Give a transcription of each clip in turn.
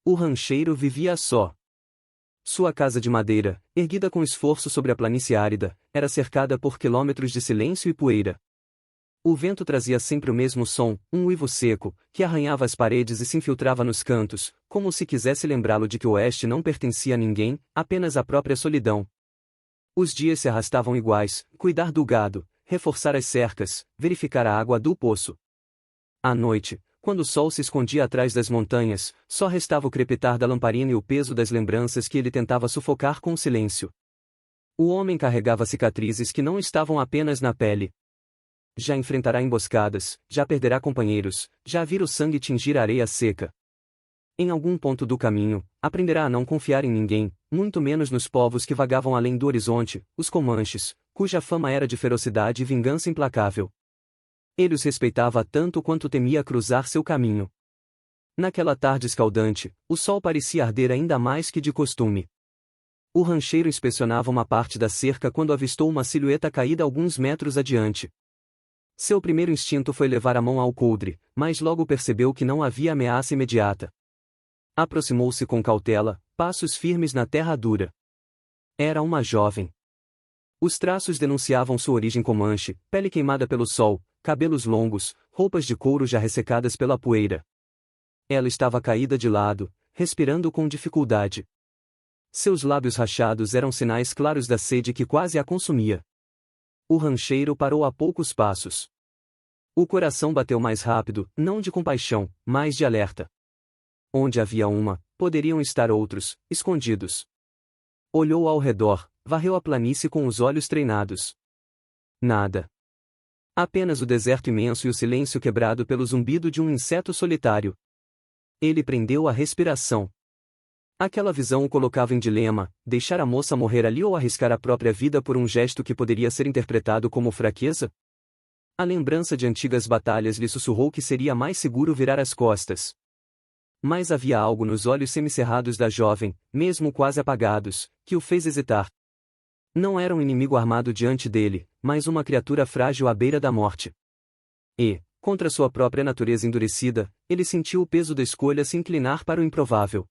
O rancheiro vivia só. Sua casa de madeira, erguida com esforço sobre a planície árida, era cercada por quilômetros de silêncio e poeira. O vento trazia sempre o mesmo som, um uivo seco, que arranhava as paredes e se infiltrava nos cantos, como se quisesse lembrá-lo de que o oeste não pertencia a ninguém, apenas à própria solidão. Os dias se arrastavam iguais: cuidar do gado, reforçar as cercas, verificar a água do poço. À noite, quando o sol se escondia atrás das montanhas, só restava o crepitar da lamparina e o peso das lembranças que ele tentava sufocar com o silêncio. O homem carregava cicatrizes que não estavam apenas na pele. Já enfrentará emboscadas, já perderá companheiros, já vira o sangue tingir a areia seca. Em algum ponto do caminho, aprenderá a não confiar em ninguém, muito menos nos povos que vagavam além do horizonte, os comanches, cuja fama era de ferocidade e vingança implacável. Ele os respeitava tanto quanto temia cruzar seu caminho. Naquela tarde escaldante, o sol parecia arder ainda mais que de costume. O rancheiro inspecionava uma parte da cerca quando avistou uma silhueta caída alguns metros adiante. Seu primeiro instinto foi levar a mão ao coldre, mas logo percebeu que não havia ameaça imediata. Aproximou-se com cautela, passos firmes na terra dura. Era uma jovem. Os traços denunciavam sua origem comanche: pele queimada pelo sol, cabelos longos, roupas de couro já ressecadas pela poeira. Ela estava caída de lado, respirando com dificuldade. Seus lábios rachados eram sinais claros da sede que quase a consumia. O rancheiro parou a poucos passos. O coração bateu mais rápido, não de compaixão, mas de alerta. Onde havia uma, poderiam estar outros, escondidos. Olhou ao redor, varreu a planície com os olhos treinados. Nada. Apenas o deserto imenso e o silêncio quebrado pelo zumbido de um inseto solitário. Ele prendeu a respiração. Aquela visão o colocava em dilema: deixar a moça morrer ali ou arriscar a própria vida por um gesto que poderia ser interpretado como fraqueza? A lembrança de antigas batalhas lhe sussurrou que seria mais seguro virar as costas. Mas havia algo nos olhos semicerrados da jovem, mesmo quase apagados, que o fez hesitar. Não era um inimigo armado diante dele, mas uma criatura frágil à beira da morte. E, contra sua própria natureza endurecida, ele sentiu o peso da escolha se inclinar para o improvável.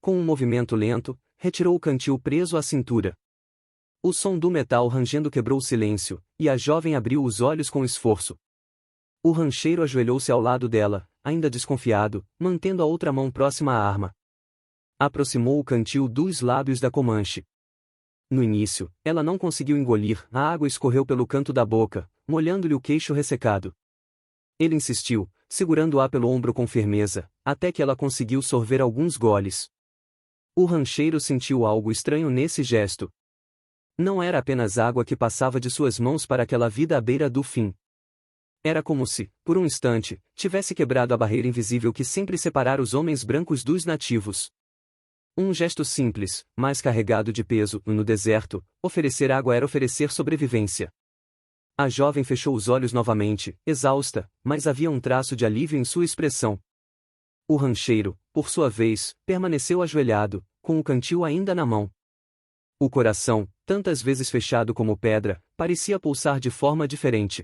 Com um movimento lento, retirou o cantil preso à cintura. O som do metal rangendo quebrou o silêncio, e a jovem abriu os olhos com esforço. O rancheiro ajoelhou-se ao lado dela, ainda desconfiado, mantendo a outra mão próxima à arma. Aproximou o cantil dos lábios da comanche. No início, ela não conseguiu engolir, a água escorreu pelo canto da boca, molhando-lhe o queixo ressecado. Ele insistiu, segurando-a pelo ombro com firmeza, até que ela conseguiu sorver alguns goles. O rancheiro sentiu algo estranho nesse gesto. Não era apenas água que passava de suas mãos para aquela vida à beira do fim. Era como se, por um instante, tivesse quebrado a barreira invisível que sempre separa os homens brancos dos nativos. Um gesto simples, mas carregado de peso. No deserto, oferecer água era oferecer sobrevivência. A jovem fechou os olhos novamente, exausta, mas havia um traço de alívio em sua expressão. O rancheiro, por sua vez, permaneceu ajoelhado, com o cantil ainda na mão. O coração, tantas vezes fechado como pedra, parecia pulsar de forma diferente.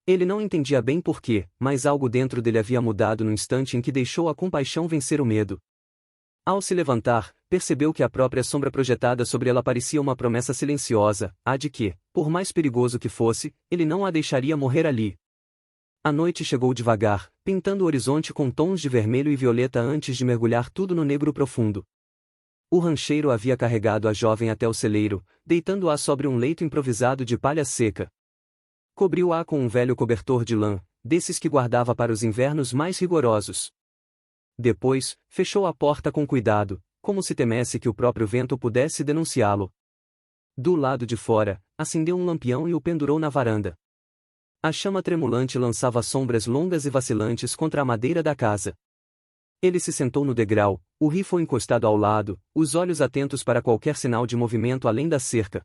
Ele não entendia bem porquê, mas algo dentro dele havia mudado no instante em que deixou a compaixão vencer o medo. Ao se levantar, percebeu que a própria sombra projetada sobre ela parecia uma promessa silenciosa, a de que, por mais perigoso que fosse, ele não a deixaria morrer ali. A noite chegou devagar, pintando o horizonte com tons de vermelho e violeta antes de mergulhar tudo no negro profundo. O rancheiro havia carregado a jovem até o celeiro, deitando-a sobre um leito improvisado de palha seca. Cobriu-a com um velho cobertor de lã, desses que guardava para os invernos mais rigorosos. Depois, fechou a porta com cuidado, como se temesse que o próprio vento pudesse denunciá-lo. Do lado de fora, acendeu um lampião e o pendurou na varanda. A chama tremulante lançava sombras longas e vacilantes contra a madeira da casa. Ele se sentou no degrau, o rifle encostado ao lado, os olhos atentos para qualquer sinal de movimento além da cerca.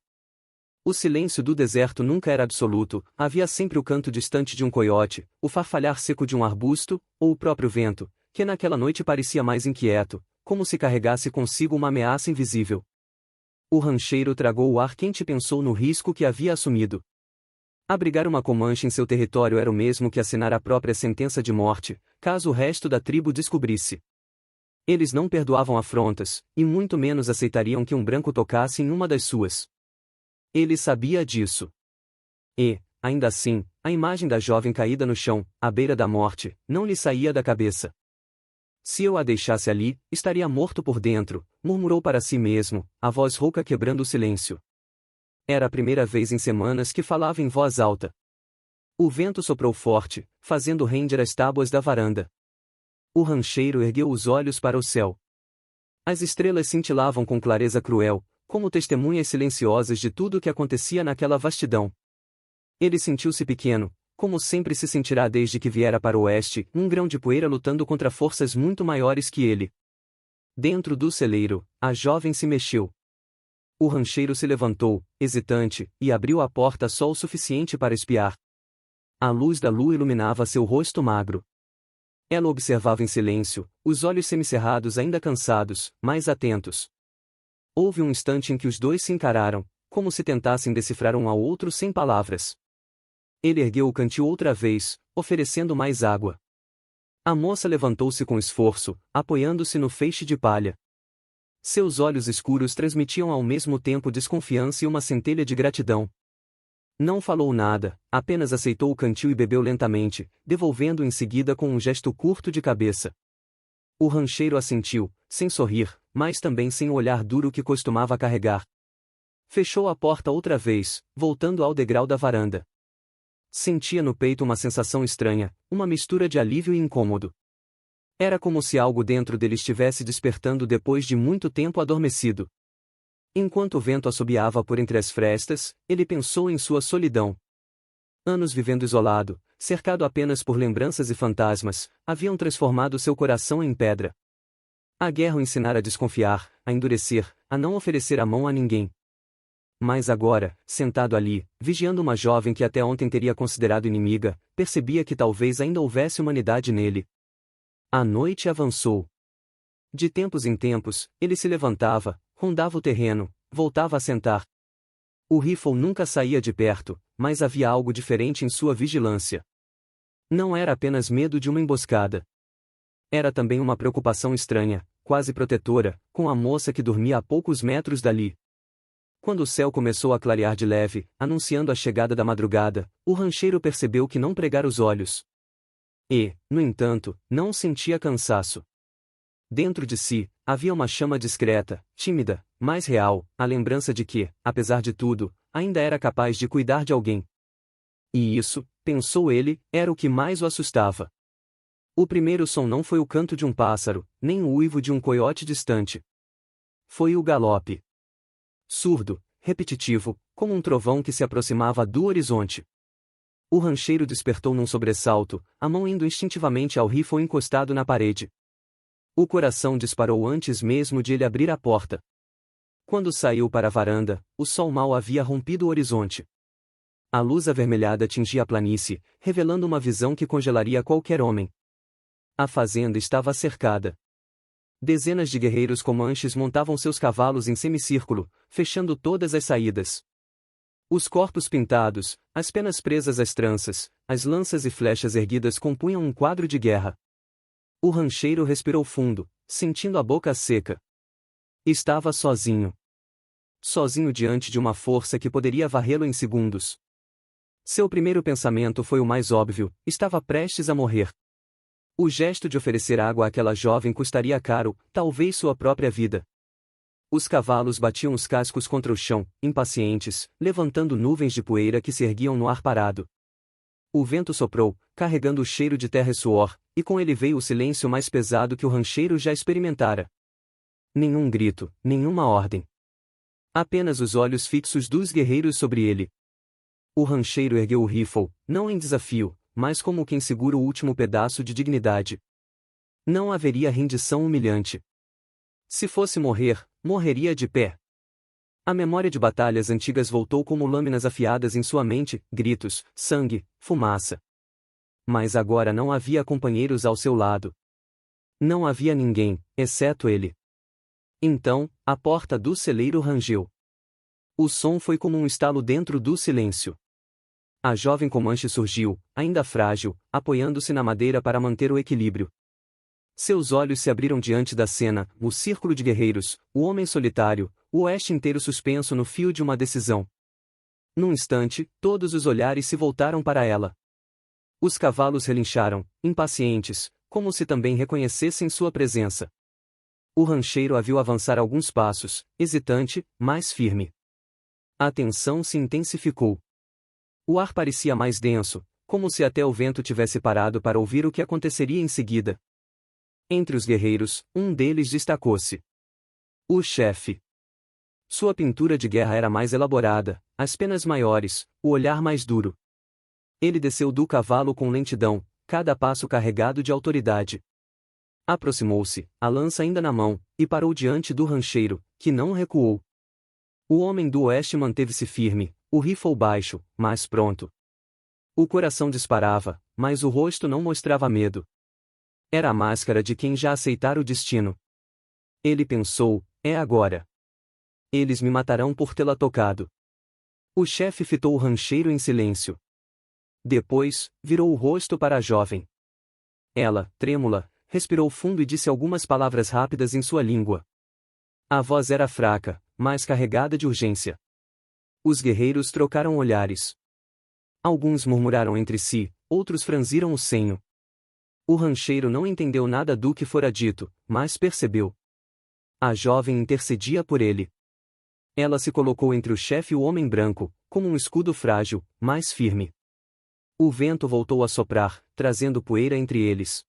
O silêncio do deserto nunca era absoluto, havia sempre o canto distante de um coiote, o farfalhar seco de um arbusto, ou o próprio vento, que naquela noite parecia mais inquieto, como se carregasse consigo uma ameaça invisível. O rancheiro tragou o ar quente e pensou no risco que havia assumido. Abrigar uma comanche em seu território era o mesmo que assinar a própria sentença de morte, caso o resto da tribo descobrisse. Eles não perdoavam afrontas, e muito menos aceitariam que um branco tocasse em uma das suas. Ele sabia disso. E, ainda assim, a imagem da jovem caída no chão, à beira da morte, não lhe saía da cabeça. Se eu a deixasse ali, estaria morto por dentro, murmurou para si mesmo, a voz rouca quebrando o silêncio. Era a primeira vez em semanas que falava em voz alta. O vento soprou forte, fazendo render as tábuas da varanda. O rancheiro ergueu os olhos para o céu. As estrelas cintilavam com clareza cruel, como testemunhas silenciosas de tudo o que acontecia naquela vastidão. Ele sentiu-se pequeno, como sempre se sentirá desde que viera para o oeste, um grão de poeira lutando contra forças muito maiores que ele. Dentro do celeiro, a jovem se mexeu. O rancheiro se levantou, hesitante, e abriu a porta só o suficiente para espiar. A luz da lua iluminava seu rosto magro. Ela observava em silêncio, os olhos semicerrados ainda cansados, mas atentos. Houve um instante em que os dois se encararam, como se tentassem decifrar um ao outro sem palavras. Ele ergueu o cantil outra vez, oferecendo mais água. A moça levantou-se com esforço, apoiando-se no feixe de palha. Seus olhos escuros transmitiam ao mesmo tempo desconfiança e uma centelha de gratidão. Não falou nada, apenas aceitou o cantil e bebeu lentamente, devolvendo em seguida com um gesto curto de cabeça. O rancheiro assentiu, sem sorrir, mas também sem o olhar duro que costumava carregar. Fechou a porta outra vez, voltando ao degrau da varanda. Sentia no peito uma sensação estranha, uma mistura de alívio e incômodo. Era como se algo dentro dele estivesse despertando depois de muito tempo adormecido. Enquanto o vento assobiava por entre as frestas, ele pensou em sua solidão. Anos vivendo isolado, cercado apenas por lembranças e fantasmas, haviam transformado seu coração em pedra. A guerra o ensinara a desconfiar, a endurecer, a não oferecer a mão a ninguém. Mas agora, sentado ali, vigiando uma jovem que até ontem teria considerado inimiga, percebia que talvez ainda houvesse humanidade nele. A noite avançou. De tempos em tempos, ele se levantava, rondava o terreno, voltava a sentar. O rifle nunca saía de perto, mas havia algo diferente em sua vigilância. Não era apenas medo de uma emboscada. Era também uma preocupação estranha, quase protetora, com a moça que dormia a poucos metros dali. Quando o céu começou a clarear de leve, anunciando a chegada da madrugada, o rancheiro percebeu que não pregara os olhos. E, no entanto, não sentia cansaço. Dentro de si, havia uma chama discreta, tímida, mas real, a lembrança de que, apesar de tudo, ainda era capaz de cuidar de alguém. E isso, pensou ele, era o que mais o assustava. O primeiro som não foi o canto de um pássaro, nem o uivo de um coiote distante. Foi o galope. Surdo, repetitivo, como um trovão que se aproximava do horizonte. O rancheiro despertou num sobressalto, a mão indo instintivamente ao rifle encostado na parede. O coração disparou antes mesmo de ele abrir a porta. Quando saiu para a varanda, o sol mal havia rompido o horizonte. A luz avermelhada tingia a planície, revelando uma visão que congelaria qualquer homem. A fazenda estava cercada. Dezenas de guerreiros comanches montavam seus cavalos em semicírculo, fechando todas as saídas. Os corpos pintados, as penas presas às tranças, as lanças e flechas erguidas compunham um quadro de guerra. O rancheiro respirou fundo, sentindo a boca seca. Estava sozinho. Sozinho diante de uma força que poderia varrê-lo em segundos. Seu primeiro pensamento foi o mais óbvio: estava prestes a morrer. O gesto de oferecer água àquela jovem custaria caro, talvez sua própria vida. Os cavalos batiam os cascos contra o chão, impacientes, levantando nuvens de poeira que se erguiam no ar parado. O vento soprou, carregando o cheiro de terra e suor, e com ele veio o silêncio mais pesado que o rancheiro já experimentara. Nenhum grito, nenhuma ordem. Apenas os olhos fixos dos guerreiros sobre ele. O rancheiro ergueu o rifle, não em desafio, mas como quem segura o último pedaço de dignidade. Não haveria rendição humilhante. Se fosse morrer, morreria de pé. A memória de batalhas antigas voltou como lâminas afiadas em sua mente, gritos, sangue, fumaça. Mas agora não havia companheiros ao seu lado. Não havia ninguém, exceto ele. Então, a porta do celeiro rangeu. O som foi como um estalo dentro do silêncio. A jovem Comanche surgiu, ainda frágil, apoiando-se na madeira para manter o equilíbrio. Seus olhos se abriram diante da cena, o círculo de guerreiros, o homem solitário, o oeste inteiro suspenso no fio de uma decisão. Num instante, todos os olhares se voltaram para ela. Os cavalos relincharam, impacientes, como se também reconhecessem sua presença. O rancheiro a viu avançar alguns passos, hesitante, mas firme. A tensão se intensificou. O ar parecia mais denso, como se até o vento tivesse parado para ouvir o que aconteceria em seguida. Entre os guerreiros, um deles destacou-se. O chefe. Sua pintura de guerra era mais elaborada, as penas maiores, o olhar mais duro. Ele desceu do cavalo com lentidão, cada passo carregado de autoridade. Aproximou-se, a lança ainda na mão, e parou diante do rancheiro, que não recuou. O homem do oeste manteve-se firme, o rifle baixo, mas pronto. O coração disparava, mas o rosto não mostrava medo. Era a máscara de quem já aceitara o destino. Ele pensou, é agora. Eles me matarão por tê-la tocado. O chefe fitou o rancheiro em silêncio. Depois, virou o rosto para a jovem. Ela, trêmula, respirou fundo e disse algumas palavras rápidas em sua língua. A voz era fraca, mas carregada de urgência. Os guerreiros trocaram olhares. Alguns murmuraram entre si, outros franziram o senho. O rancheiro não entendeu nada do que fora dito, mas percebeu. A jovem intercedia por ele. Ela se colocou entre o chefe e o homem branco, como um escudo frágil, mas firme. O vento voltou a soprar, trazendo poeira entre eles.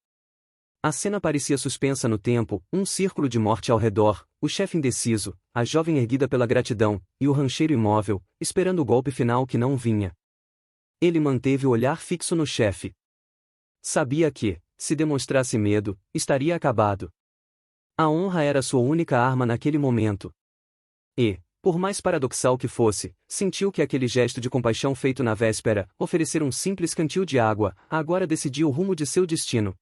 A cena parecia suspensa no tempo, um círculo de morte ao redor, o chefe indeciso, a jovem erguida pela gratidão, e o rancheiro imóvel, esperando o golpe final que não vinha. Ele manteve o olhar fixo no chefe. Sabia que, se demonstrasse medo, estaria acabado. A honra era sua única arma naquele momento. E, por mais paradoxal que fosse, sentiu que aquele gesto de compaixão feito na véspera, oferecer um simples cantil de água, agora decidia o rumo de seu destino.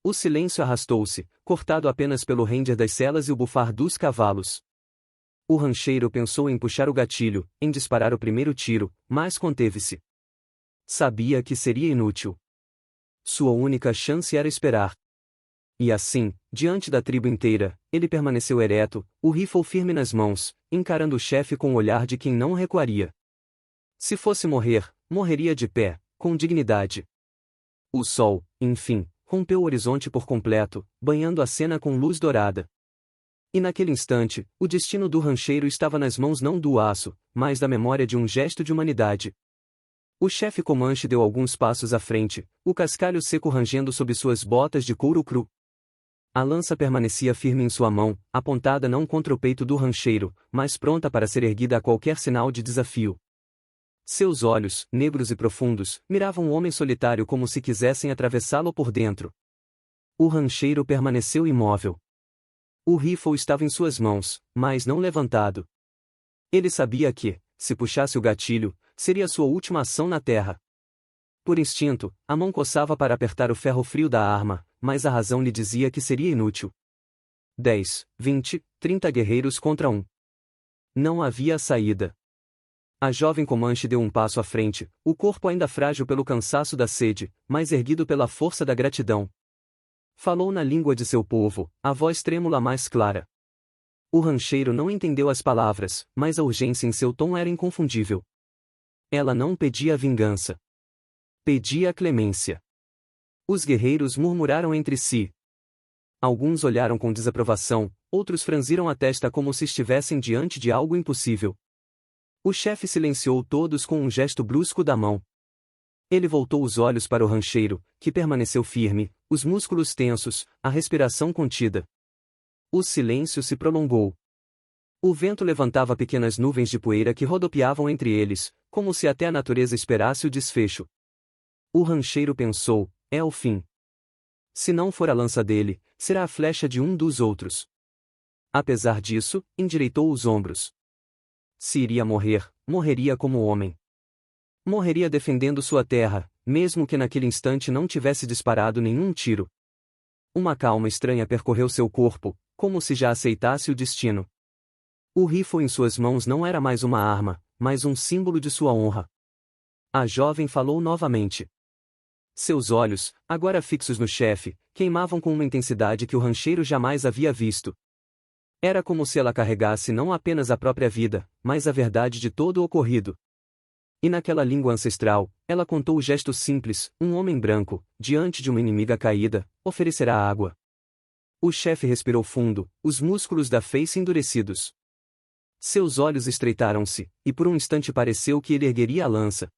O silêncio arrastou-se, cortado apenas pelo render das selas e o bufar dos cavalos. O rancheiro pensou em puxar o gatilho, em disparar o primeiro tiro, mas conteve-se. Sabia que seria inútil. Sua única chance era esperar. E assim, diante da tribo inteira, ele permaneceu ereto, o rifle firme nas mãos, encarando o chefe com o olhar de quem não recuaria. Se fosse morrer, morreria de pé, com dignidade. O sol, enfim, rompeu o horizonte por completo, banhando a cena com luz dourada. E naquele instante, o destino do rancheiro estava nas mãos não do aço, mas da memória de um gesto de humanidade. O chefe Comanche deu alguns passos à frente, o cascalho seco rangendo sob suas botas de couro cru. A lança permanecia firme em sua mão, apontada não contra o peito do rancheiro, mas pronta para ser erguida a qualquer sinal de desafio. Seus olhos, negros e profundos, miravam o homem solitário como se quisessem atravessá-lo por dentro. O rancheiro permaneceu imóvel. O rifle estava em suas mãos, mas não levantado. Ele sabia que, se puxasse o gatilho, seria sua última ação na terra. Por instinto, a mão coçava para apertar o ferro frio da arma, mas a razão lhe dizia que seria inútil. 10, 20, 30 guerreiros contra um. Não havia saída. A jovem Comanche deu um passo à frente, o corpo ainda frágil pelo cansaço da sede, mas erguido pela força da gratidão. Falou na língua de seu povo, a voz trêmula mais clara. O rancheiro não entendeu as palavras, mas a urgência em seu tom era inconfundível. Ela não pedia vingança. Pedia clemência. Os guerreiros murmuraram entre si. Alguns olharam com desaprovação, outros franziram a testa como se estivessem diante de algo impossível. O chefe silenciou todos com um gesto brusco da mão. Ele voltou os olhos para o rancheiro, que permaneceu firme, os músculos tensos, a respiração contida. O silêncio se prolongou. O vento levantava pequenas nuvens de poeira que rodopiavam entre eles, como se até a natureza esperasse o desfecho. O rancheiro pensou, é o fim. Se não for a lança dele, será a flecha de um dos outros. Apesar disso, endireitou os ombros. Se iria morrer, morreria como homem. Morreria defendendo sua terra, mesmo que naquele instante não tivesse disparado nenhum tiro. Uma calma estranha percorreu seu corpo, como se já aceitasse o destino. O rifle em suas mãos não era mais uma arma, mas um símbolo de sua honra. A jovem falou novamente. Seus olhos, agora fixos no chefe, queimavam com uma intensidade que o rancheiro jamais havia visto. Era como se ela carregasse não apenas a própria vida, mas a verdade de todo o ocorrido. E naquela língua ancestral, ela contou o gesto simples: um homem branco, diante de uma inimiga caída, oferecerá água. O chefe respirou fundo, os músculos da face endurecidos. Seus olhos estreitaram-se, e por um instante pareceu que ele ergueria a lança.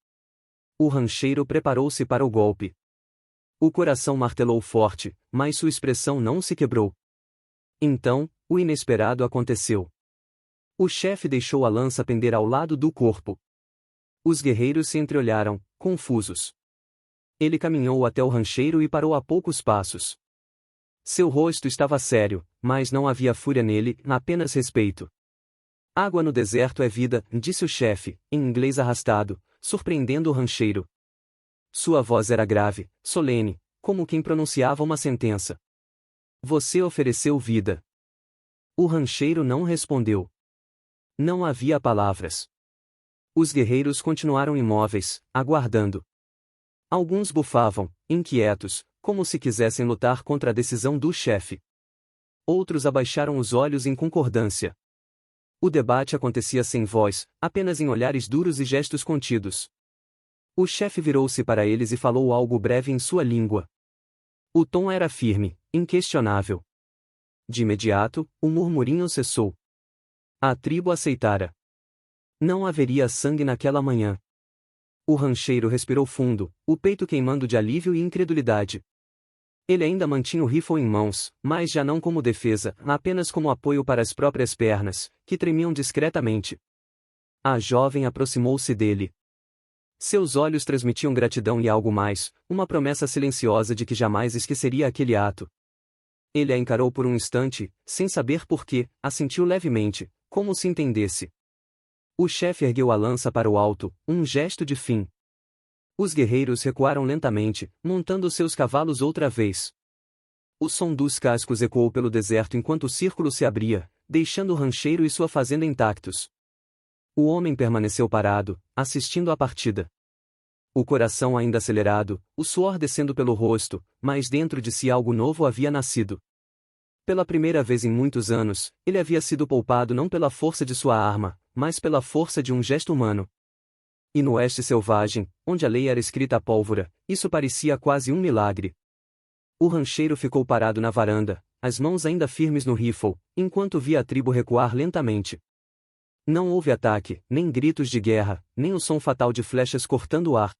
O rancheiro preparou-se para o golpe. O coração martelou forte, mas sua expressão não se quebrou. Então, o inesperado aconteceu. O chefe deixou a lança pender ao lado do corpo. Os guerreiros se entreolharam, confusos. Ele caminhou até o rancheiro e parou a poucos passos. Seu rosto estava sério, mas não havia fúria nele, apenas respeito. Água no deserto é vida, disse o chefe, em inglês arrastado, surpreendendo o rancheiro. Sua voz era grave, solene, como quem pronunciava uma sentença. Você ofereceu vida. O rancheiro não respondeu. Não havia palavras. Os guerreiros continuaram imóveis, aguardando. Alguns bufavam, inquietos, como se quisessem lutar contra a decisão do chefe. Outros abaixaram os olhos em concordância. O debate acontecia sem voz, apenas em olhares duros e gestos contidos. O chefe virou-se para eles e falou algo breve em sua língua. O tom era firme, inquestionável. De imediato, o murmurinho cessou. A tribo aceitara. Não haveria sangue naquela manhã. O rancheiro respirou fundo, o peito queimando de alívio e incredulidade. Ele ainda mantinha o rifle em mãos, mas já não como defesa, apenas como apoio para as próprias pernas, que tremiam discretamente. A jovem aproximou-se dele. Seus olhos transmitiam gratidão e algo mais, uma promessa silenciosa de que jamais esqueceria aquele ato. Ele a encarou por um instante, sem saber por quê, assentiu levemente, como se entendesse. O chefe ergueu a lança para o alto, um gesto de fim. Os guerreiros recuaram lentamente, montando seus cavalos outra vez. O som dos cascos ecoou pelo deserto enquanto o círculo se abria, deixando o rancheiro e sua fazenda intactos. O homem permaneceu parado, assistindo à partida. O coração ainda acelerado, o suor descendo pelo rosto, mas dentro de si algo novo havia nascido. Pela primeira vez em muitos anos, ele havia sido poupado não pela força de sua arma, mas pela força de um gesto humano. E no oeste selvagem, onde a lei era escrita a pólvora, isso parecia quase um milagre. O rancheiro ficou parado na varanda, as mãos ainda firmes no rifle, enquanto via a tribo recuar lentamente. Não houve ataque, nem gritos de guerra, nem o som fatal de flechas cortando o ar.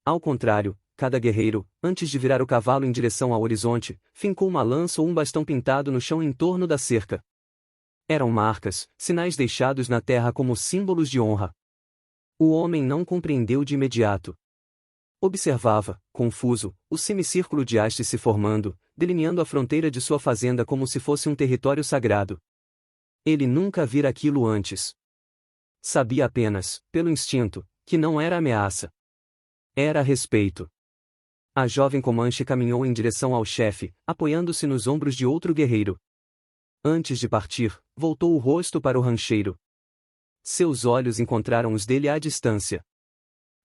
Ao contrário, cada guerreiro, antes de virar o cavalo em direção ao horizonte, fincou uma lança ou um bastão pintado no chão em torno da cerca. Eram marcas, sinais deixados na terra como símbolos de honra. O homem não compreendeu de imediato. Observava, confuso, o semicírculo de hastes se formando, delineando a fronteira de sua fazenda como se fosse um território sagrado. Ele nunca vira aquilo antes. Sabia apenas, pelo instinto, que não era ameaça. Era respeito. A jovem Comanche caminhou em direção ao chefe, apoiando-se nos ombros de outro guerreiro. Antes de partir, voltou o rosto para o rancheiro. Seus olhos encontraram os dele à distância.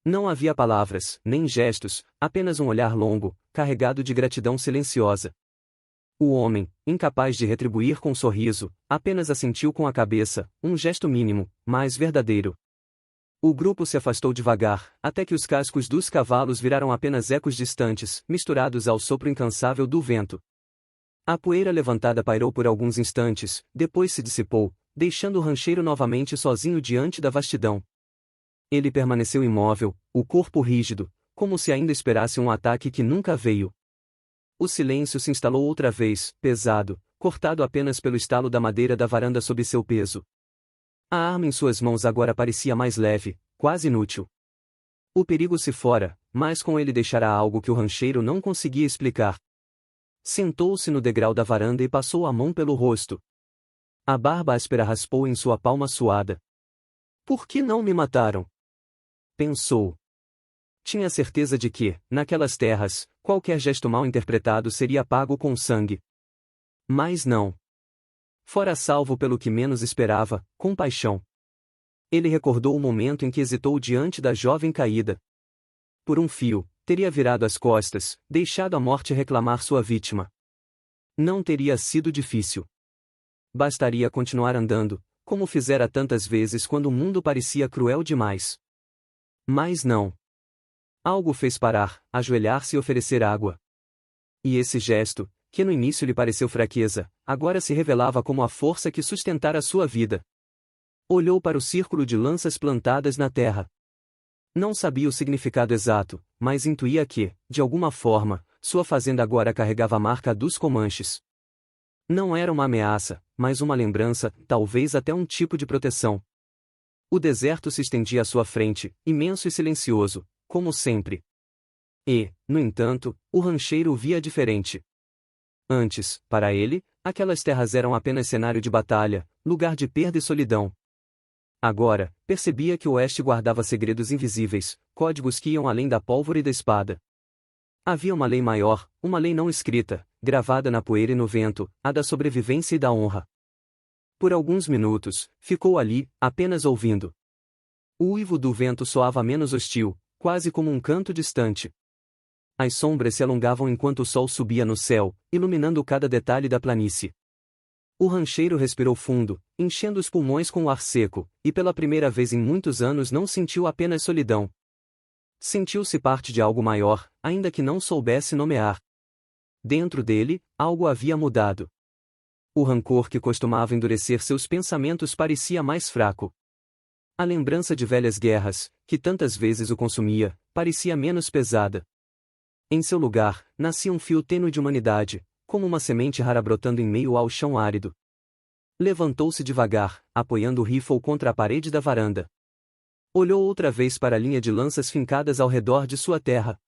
Não havia palavras, nem gestos, apenas um olhar longo, carregado de gratidão silenciosa. O homem, incapaz de retribuir com um sorriso, apenas assentiu com a cabeça, um gesto mínimo, mas verdadeiro. O grupo se afastou devagar, até que os cascos dos cavalos viraram apenas ecos distantes, misturados ao sopro incansável do vento. A poeira levantada pairou por alguns instantes, depois se dissipou, deixando o rancheiro novamente sozinho diante da vastidão. Ele permaneceu imóvel, o corpo rígido, como se ainda esperasse um ataque que nunca veio. O silêncio se instalou outra vez, pesado, cortado apenas pelo estalo da madeira da varanda sob seu peso. A arma em suas mãos agora parecia mais leve, quase inútil. O perigo se fora, mas com ele deixara algo que o rancheiro não conseguia explicar. Sentou-se no degrau da varanda e passou a mão pelo rosto. A barba áspera raspou em sua palma suada. Por que não me mataram? Pensou. Tinha certeza de que, naquelas terras, qualquer gesto mal interpretado seria pago com sangue. Mas não. Fora salvo pelo que menos esperava, compaixão. Ele recordou o momento em que hesitou diante da jovem caída. Por um fio, teria virado as costas, deixado a morte reclamar sua vítima. Não teria sido difícil. Bastaria continuar andando, como fizera tantas vezes quando o mundo parecia cruel demais. Mas não. Algo fez parar, ajoelhar-se e oferecer água. E esse gesto, que no início lhe pareceu fraqueza, agora se revelava como a força que sustentara sua vida. Olhou para o círculo de lanças plantadas na terra. Não sabia o significado exato, mas intuía que, de alguma forma, sua fazenda agora carregava a marca dos Comanches. Não era uma ameaça, mas uma lembrança, talvez até um tipo de proteção. O deserto se estendia à sua frente, imenso e silencioso, como sempre. E, no entanto, o rancheiro o via diferente. Antes, para ele, aquelas terras eram apenas cenário de batalha, lugar de perda e solidão. Agora, percebia que o oeste guardava segredos invisíveis, códigos que iam além da pólvora e da espada. Havia uma lei maior, uma lei não escrita, gravada na poeira e no vento, a da sobrevivência e da honra. Por alguns minutos, ficou ali, apenas ouvindo. O uivo do vento soava menos hostil, quase como um canto distante. As sombras se alongavam enquanto o sol subia no céu, iluminando cada detalhe da planície. O rancheiro respirou fundo, enchendo os pulmões com o ar seco, e pela primeira vez em muitos anos não sentiu apenas solidão. Sentiu-se parte de algo maior, ainda que não soubesse nomear. Dentro dele, algo havia mudado. O rancor que costumava endurecer seus pensamentos parecia mais fraco. A lembrança de velhas guerras, que tantas vezes o consumia, parecia menos pesada. Em seu lugar, nascia um fio tênue de humanidade, como uma semente rara brotando em meio ao chão árido. Levantou-se devagar, apoiando o rifle contra a parede da varanda. Olhou outra vez para a linha de lanças fincadas ao redor de sua terra.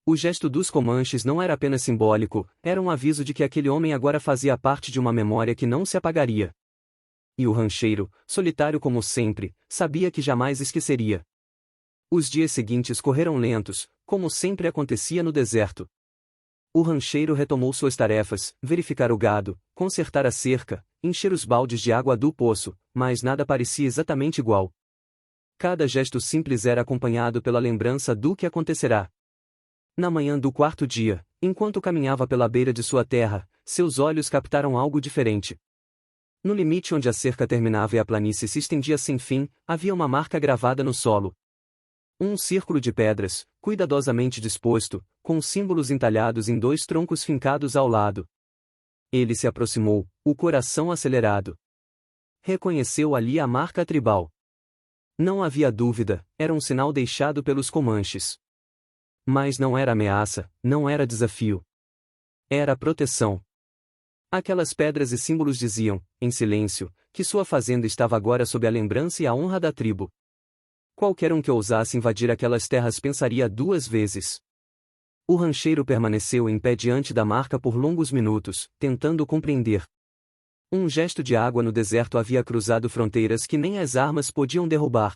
O gesto dos Comanches não era apenas simbólico, era um aviso de que aquele homem agora fazia parte de uma memória que não se apagaria. E o rancheiro, solitário como sempre, sabia que jamais esqueceria. Os dias seguintes correram lentos, como sempre acontecia no deserto. O rancheiro retomou suas tarefas, verificar o gado, consertar a cerca, encher os baldes de água do poço, mas nada parecia exatamente igual. Cada gesto simples era acompanhado pela lembrança do que acontecerá. Na manhã do quarto dia, enquanto caminhava pela beira de sua terra, seus olhos captaram algo diferente. No limite onde a cerca terminava e a planície se estendia sem fim, havia uma marca gravada no solo. Um círculo de pedras, cuidadosamente disposto, com símbolos entalhados em dois troncos fincados ao lado. Ele se aproximou, o coração acelerado. Reconheceu ali a marca tribal. Não havia dúvida, era um sinal deixado pelos Comanches. Mas não era ameaça, não era desafio. Era proteção. Aquelas pedras e símbolos diziam, em silêncio, que sua fazenda estava agora sob a lembrança e a honra da tribo. Qualquer um que ousasse invadir aquelas terras pensaria duas vezes. O rancheiro permaneceu em pé diante da marca por longos minutos, tentando compreender. Um gesto de água no deserto havia cruzado fronteiras que nem as armas podiam derrubar.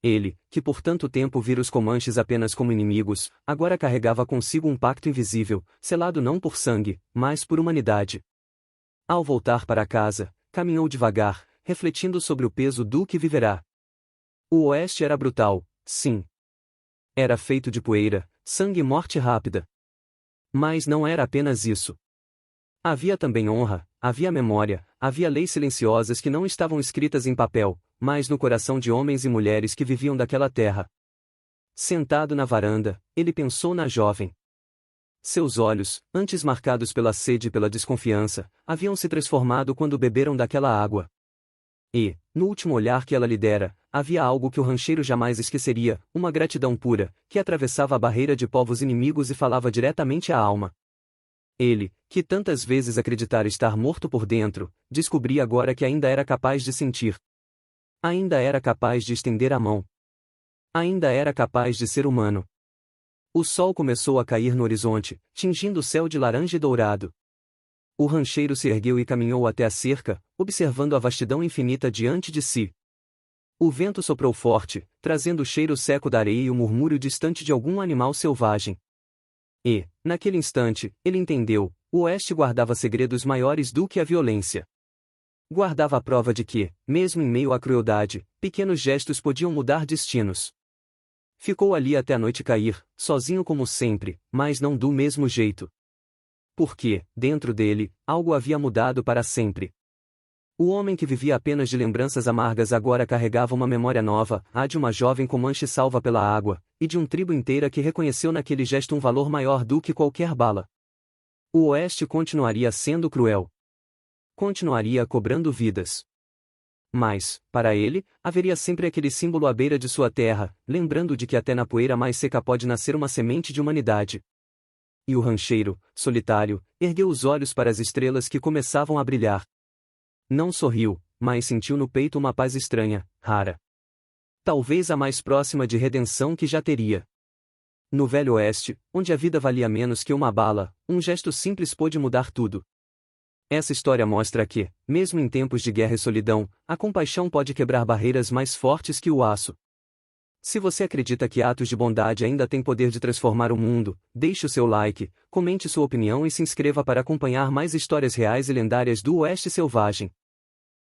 Ele, que por tanto tempo vira os Comanches apenas como inimigos, agora carregava consigo um pacto invisível, selado não por sangue, mas por humanidade. Ao voltar para casa, caminhou devagar, refletindo sobre o peso do que viverá. O oeste era brutal, sim. Era feito de poeira, sangue e morte rápida. Mas não era apenas isso. Havia também honra, havia memória, havia leis silenciosas que não estavam escritas em papel, mas no coração de homens e mulheres que viviam daquela terra. Sentado na varanda, ele pensou na jovem. Seus olhos, antes marcados pela sede e pela desconfiança, haviam se transformado quando beberam daquela água. E, no último olhar que ela lhe dera, havia algo que o rancheiro jamais esqueceria, uma gratidão pura, que atravessava a barreira de povos inimigos e falava diretamente à alma. Ele, que tantas vezes acreditara estar morto por dentro, descobria agora que ainda era capaz de sentir. Ainda era capaz de estender a mão. Ainda era capaz de ser humano. O sol começou a cair no horizonte, tingindo o céu de laranja e dourado. O rancheiro se ergueu e caminhou até a cerca, observando a vastidão infinita diante de si. O vento soprou forte, trazendo o cheiro seco da areia e o murmúrio distante de algum animal selvagem. E, naquele instante, ele entendeu, o oeste guardava segredos maiores do que a violência. Guardava a prova de que, mesmo em meio à crueldade, pequenos gestos podiam mudar destinos. Ficou ali até a noite cair, sozinho como sempre, mas não do mesmo jeito. Porque, dentro dele, algo havia mudado para sempre. O homem que vivia apenas de lembranças amargas agora carregava uma memória nova, a de uma jovem Comanche salva pela água, e de uma tribo inteira que reconheceu naquele gesto um valor maior do que qualquer bala. O Oeste continuaria sendo cruel. Continuaria cobrando vidas. Mas, para ele, haveria sempre aquele símbolo à beira de sua terra, lembrando de que até na poeira mais seca pode nascer uma semente de humanidade. E o rancheiro, solitário, ergueu os olhos para as estrelas que começavam a brilhar. Não sorriu, mas sentiu no peito uma paz estranha, rara. Talvez a mais próxima de redenção que já teria. No Velho Oeste, onde a vida valia menos que uma bala, um gesto simples pôde mudar tudo. Essa história mostra que, mesmo em tempos de guerra e solidão, a compaixão pode quebrar barreiras mais fortes que o aço. Se você acredita que atos de bondade ainda têm poder de transformar o mundo, deixe o seu like, comente sua opinião e se inscreva para acompanhar mais histórias reais e lendárias do Oeste Selvagem.